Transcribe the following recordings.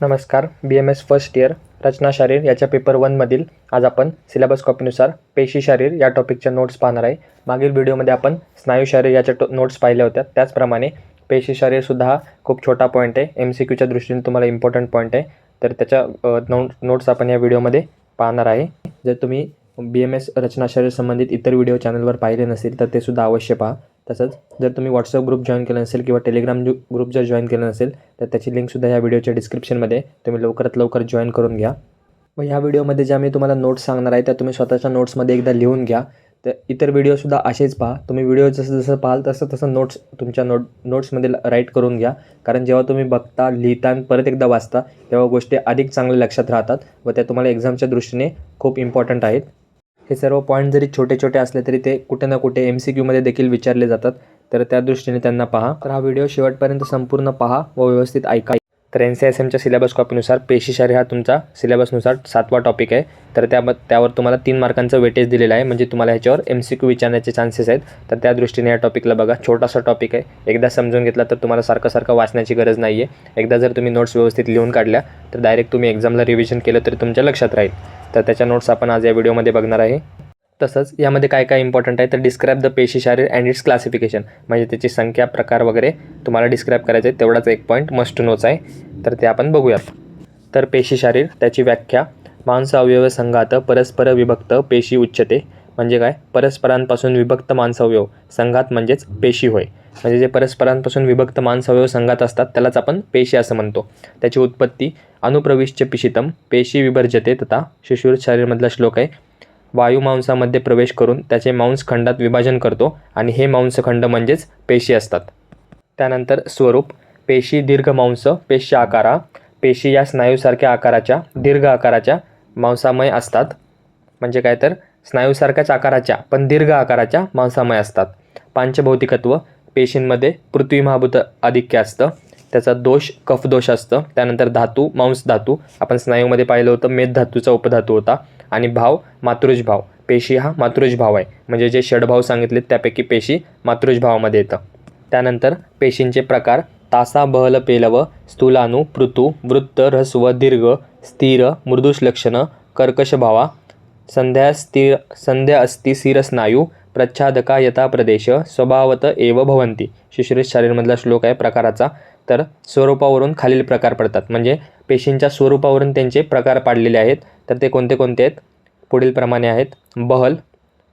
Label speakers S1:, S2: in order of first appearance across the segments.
S1: नमस्कार. BMS first year रचना शारीर याच्या paper 1 मधील आज आपण सिलेबस कॉपीनुसार पेशी शारीर या टॉपिकच्या नोट्स पाहणार आहे. मागील व्हिडिओमध्ये आपण स्नायू शारीर याच्या नोट्स पाहिल्या होत्या. त्याचप्रमाणे पेशी शारीरसुद्धा हा खूप छोटा पॉईंट आहे. MCQच्या दृष्टीने तुम्हाला इम्पॉर्टंट पॉईंट आहे. तर त्याच्या नोट्स आपण या व्हिडिओमध्ये पाहणार आहे. जर तुम्ही BMS रचना शारीर संबंधित इतर व्हिडिओ चॅनलवर पाहिले नसेल तर ते सुद्धा अवश्य पहा. तसंच जर तुम्ही व्हॉट्सअप ग्रुप जॉईन केला नसेल किंवा टेलिग्राम ग्रुप जर जॉईन केला नसेल तर त्याची लिंकसुद्धा ह्या व्हिडिओच्या डिस्क्रिप्शनमध्ये तुम्ही लवकरात लवकर जॉईन करून घ्या. व ह्या व्हिडिओमध्ये ज्या मी तुम्हाला नोट्स सांगणार आहे त्या तुम्ही स्वतःच्या नोट्समध्ये एकदा लिहून घ्या. तर इतर व्हिडिओसुद्धा असेच पहा. तुम्ही व्हिडिओ जसं पाहाल तसं नोट्स तुमच्या नोट्समध्ये राईट करून घ्या. कारण जेव्हा तुम्ही बघता, लिहिता आणि परत एकदा वाचता तेव्हा गोष्टी अधिक चांगल्या लक्षात राहतात व त्या तुम्हाला एक्झामच्या दृष्टीने खूप इम्पॉर्टंट आहेत. हे सर्व पॉईंट जरी छोटे छोटे असले तरी ते कुठे ना कुठे MCQमध्ये देखील विचारले जातात. तर त्या दृष्टीने त्यांना पहा. तर हा व्हिडिओ शेवटपर्यंत संपूर्ण पहा व व्यवस्थित ऐका. तर NCSMच्या सिलेबस कॉपीनुसार पेशी शारीर हा तुमचा सिलेबसनुसार 7वा टॉपिक आहे. तर त्यावर तुम्हाला 3 मार्कांचं वेटेज दिलेलं आहे. म्हणजे तुम्हाला ह्याच्यावर MCQ विचारण्याचे चान्सेस आहेत. तर त्या दृष्टीने या टॉपिकला बघा. छोटासा टॉपिक आहे. एकदा समजून घेतला तर तुम्हाला सारखं वाचण्याची गरज नाही आहे. एकदा जर तुम्ही नोट्स व्यवस्थित लिहून काढल्या तर डायरेक्ट तुम्ही एक्झामला रिव्हिजन केलं तरी तुमच्या लक्षात राहील. तर त्याच्या नोट्स आपण आज या व्हिडिओमध्ये बघणार आहे. तसंच यामध्ये काय काय इम्पॉर्टंट आहे तर डिस्क्राईब द पेशी शारीर अँड इट्स क्लासिफिकेशन, म्हणजे त्याची संख्या, प्रकार वगैरे तुम्हाला डिस्क्राईब करायचं आहे. तेवढाच एक पॉईंट मस्ट नोच आहे. तर ते आपण बघूयात. तर पेशी शारीर त्याची व्याख्या: मांस अवयव संघात परस्पर विभक्त पेशी उच्यते. म्हणजे काय? परस्परांपासून विभक्त मांसअवयव संघात म्हणजेच पेशी होय. म्हणजे जे परस्परांपासून विभक्त मांसअवयव संघात असतात त्यालाच आपण पेशी असं म्हणतो. त्याची उत्पत्ती: अनुप्रविश्य पिशितम पेशी विभर्जते तथा. शिशुर शारीरमधला श्लोक आहे. वायू मांसामध्ये प्रवेश करून त्याचे मांसखंडात विभाजन करतो आणि हे मांसखंड म्हणजेच पेशी असतात. त्यानंतर स्वरूप: पेशी दीर्घ मांस पेशी आकारा. पेशी या स्नायूसारख्या आकाराच्या दीर्घ आकाराच्या मांसामय असतात. म्हणजे काय तर स्नायूसारख्याच आकाराच्या पण दीर्घ आकाराच्या मांसामय असतात. पांचभौतिकत्व: पेशींमध्ये पृथ्वी महाभूत आधिक्य असतं. त्याचा दोष कफदोष असतं. त्यानंतर धातू मांस धातू, आपण स्नायूमध्ये पाहिलं होतं मेद धातूचा उपधातू होता. आणि भाव मातृज भाव. पेशी हा मातृज भाव आहे. म्हणजे जे षडभाव सांगितलेत त्यापैकी पेशी मातृज भावामध्ये येतं. त्यानंतर पेशींचे प्रकार: तासा बहल पेलव स्थूलाणू पृथू वृत्त ऱ्हस्व दीर्घ स्थिर मृदुश्लक्षण कर्कश भावा. संध्या अस्ति स्थिरस्नायू प्रच्छादका यथा प्रदेश स्वभावत एव भवंती. शिशुरेश शारीरमधला श्लोक आहे प्रकाराचा. तर स्वरूपावरून खालील प्रकार पडतात. म्हणजे पेशींच्या स्वरूपावरून त्यांचे प्रकार पाडलेले आहेत. तर ते कोणते कोणते आहेत? पुढील प्रमाणे आहेत: बहल,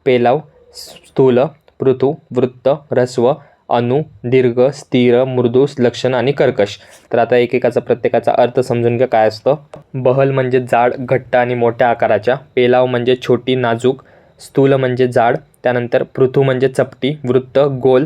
S1: पेलाव, स्थूल, पृथू, वृत्त, ऱ्हस्व, अणु, दीर्घ, स्थिर, मृदू, लक्षण आणि कर्कश. तर आता एकेकाचा प्रत्येकाचा अर्थ समजून घ्या काय असतं. बहल म्हणजे जाड, घट्ट आणि मोठ्या आकाराच्या. पेलाव म्हणजे छोटी, नाजूक. स्थूल म्हणजे जाड. त्यानंतर पृथू म्हणजे चपटी. वृत्त गोल.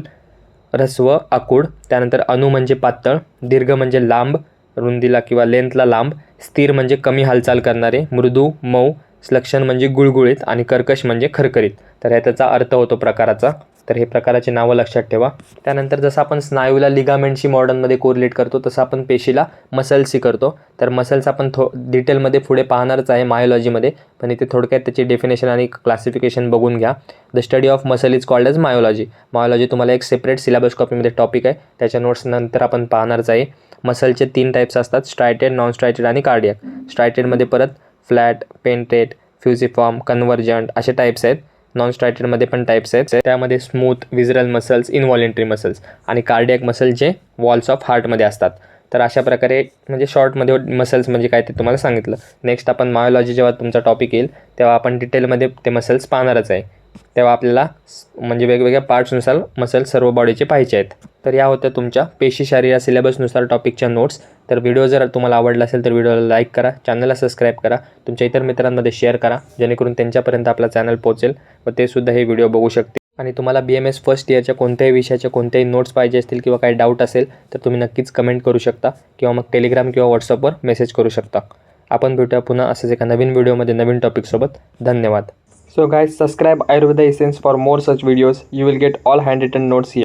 S1: ऱ्हस्व आकूड. त्यानंतर अणु म्हणजे पातळ. दीर्घ म्हणजे लांब, रुंदीला किंवा लेंथला लांब. स्थिर म्हणजे कमी हालचाल करणारे. मृदू मऊ. लक्षण म्हणजे गुळगुळीत. आणि कर्कश म्हणजे खरखरीत. तर ह्या त्याचा अर्थ होतो प्रकाराचा. तर हे प्रकाराची नावं लक्षात ठेवा. त्यानंतर जसं आपण स्नायूला लिगामेंटशी मॉडर्नमध्ये कोरिलेट करतो तसं आपण पेशीला मसल्सशी करतो. तर मसल्स आपण डिटेलमध्ये पुढे पाहणारच आहे मायोलॉजीमध्ये, पण इथे थोडक्यात त्याची डेफिनेशन आणि क्लासिफिकेशन बघून घ्या. The study of muscle is called as myology. Myology तुम्हाला एक सेपरेट सिलेबस कॉपीमध्ये टॉपिक आहे. त्याच्या नोट्स नंतर आपण पाहणारच आहे. मसलचे 3 टाईप्स असतात: स्ट्रायटेड, नॉन स्ट्रायटेड आणि कार्डियक. स्ट्रायटेडमध्ये परत फ्लॅट, पेंटेट, फ्युजिफॉर्म, कन्व्हर्जंट असे टाईप्स आहेत. नॉन स्ट्रायटेडमध्ये पण टाईप्स आहेत. त्यामध्ये स्मूथ, विजरल मसल्स, इनव्हॉलेंटरी मसल्स आणि कार्डियक मसल जे वॉल्स ऑफ हार्टमध्ये असतात. तर अशा प्रकारे म्हणजे शॉर्टमध्ये मसल्स म्हणजे काय ते तुम्हाला सांगितलं. नेक्स्ट आपण मायोलॉजी जेव्हा तुमचा टॉपिक येईल तेव्हा आपण डिटेलमध्ये ते मसल्स पाहणारच आहे. तेव्हा आपल्याला म्हणजे वेगवेगळ्या पार्ट्सनुसार मसल्स सर्व बॉडीचे पाहिजे आहेत. तर या होत्या तुमच्या पेशी शारीर या सिलेबसनुसार टॉपिकच्या नोट्स. तर व्हिडिओ जर तुम्हाला आवडला असेल तर व्हिडिओला लाईक करा, चॅनलला सबस्क्राईब करा, तुमच्या इतर मित्रांमध्ये शेअर करा जेणेकरून त्यांच्यापर्यंत आपला चॅनल पोहोचेल व ते सुद्धा हे व्हिडिओ बघू शकतील. आणि तुम्हाला BMS फर्स्ट इयरच्या कोणत्याही विषयाच्या कोणत्याही नोट्स पाहिजे असतील किंवा काही डाऊट असेल तर तुम्ही नक्कीच कमेंट करू शकता किंवा मग टेलिग्राम किंवा व्हॉट्सअपवर मेसेज करू शकता. आपण भेटूया पुन्हा असंच एका नवीन व्हिडिओमध्ये नवीन टॉपिकसोबत. धन्यवाद. So guys, subscribe Ayurveda Essence for more such videos. You will get all handwritten notes here.